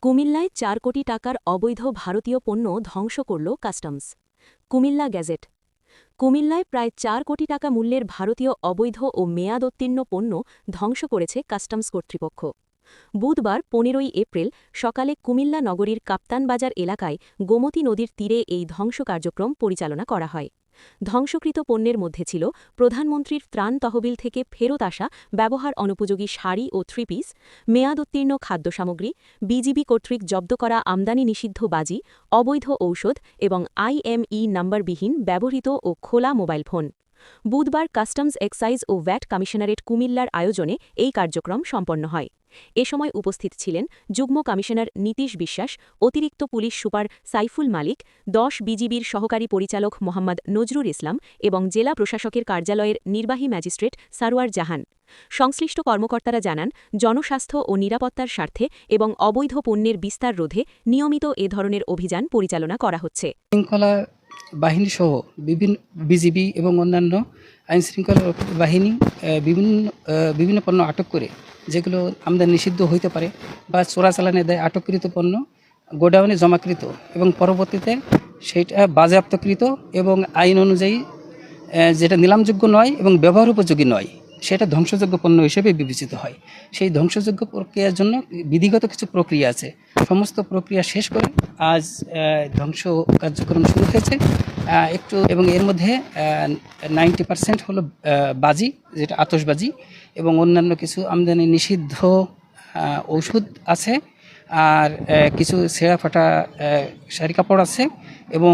কুমিল্লায় ৪ কোটি টাকার অবৈধ ভারতীয় পণ্য ধ্বংস করল কাস্টমস। কুমিল্লা গেজেট। কুমিল্লায় প্রায় ৪ কোটি টাকা মূল্যের ভারতীয় অবৈধ ও মেয়াদোত্তীর্ণ পণ্য ধ্বংস করেছে কাস্টমস কর্তৃপক্ষ। বুধবার ১৫ই এপ্রিল সকালে কুমিল্লা নগরীর কাপ্তানবাজার এলাকায় গোমতী নদীর তীরে এই ধ্বংস কার্যক্রম পরিচালনা করা হয়। ধ্বংসকৃত পণ্যের মধ্যে ছিল প্রধানমন্ত্রীর ত্রাণ তহবিল থেকে ফেরত আসা ব্যবহার অনুপযোগী শাড়ি ও থ্রি পিস, মেয়াদোত্তীর্ণ খাদ্য সামগ্রী, বিজিবি কর্তৃক জব্দ করা আমদানি নিষিদ্ধ বাজি, অবৈধ ঔষধ এবং আইএমই নম্বরবিহীন ব্যবহৃত ও খোলা মোবাইল ফোন। বুধবার কাস্টমস এক্সাইজ ও ভ্যাট কমিশনারেট কুমিল্লার আয়োজনে এই কার্যক্রম সম্পন্ন হয়। এ সময় উপস্থিত ছিলেন যুগ্ম কমিশনার নীতিশ বিশ্বাস, অতিরিক্ত পুলিশ সুপার সাইফুল মালিক, ১০ বিজিবির সহকারী পরিচালক মোহাম্মদ নজরুল ইসলাম এবং জেলা প্রশাসকের কার্যালয়ের নির্বাহী ম্যাজিস্ট্রেট সারোয়ার জাহান। সংশ্লিষ্ট কর্মকর্তারা জানান, জনস্বাস্থ্য ও নিরাপত্তার স্বার্থে এবং অবৈধ পণ্যের বিস্তার রোধে নিয়মিত এ ধরনের অভিযান পরিচালনা করা হচ্ছে। শৃঙ্খলা বাহিনী সহ বিভিন্ন বিজিবি এবং অন্যান্য আইনশৃঙ্খলা বাহিনী বিভিন্ন পণ্য আটক করে, যেগুলো আমদানি নিষিদ্ধ হইতে পারে বা চোরাচালানের দায়ে আটককৃত পণ্য গোডাউনে জমাকৃত এবং পরবর্তীতে সেইটা বাজেয়াপ্তকৃত এবং আইন অনুযায়ী যেটা নিলামযোগ্য নয় এবং ব্যবহার উপযোগী নয় সেটা ধ্বংসযোগ্য পণ্য হিসেবে বিবেচিত হয়। সেই ধ্বংসযোগ্য প্রক্রিয়ার জন্য বিধিগত কিছু প্রক্রিয়া আছে। সমস্ত প্রক্রিয়া শেষ করে আজ ধ্বংস কার্যক্রম শুরু হয়েছে এবং এর মধ্যে 90% হলো বাজি, যেটা আতশবাজি, এবং অন্যান্য কিছু আমদানি নিষিদ্ধ ঔষধ আছে, আর কিছু ছেঁড়া ফাটা শাড়ি কাপড় আছে এবং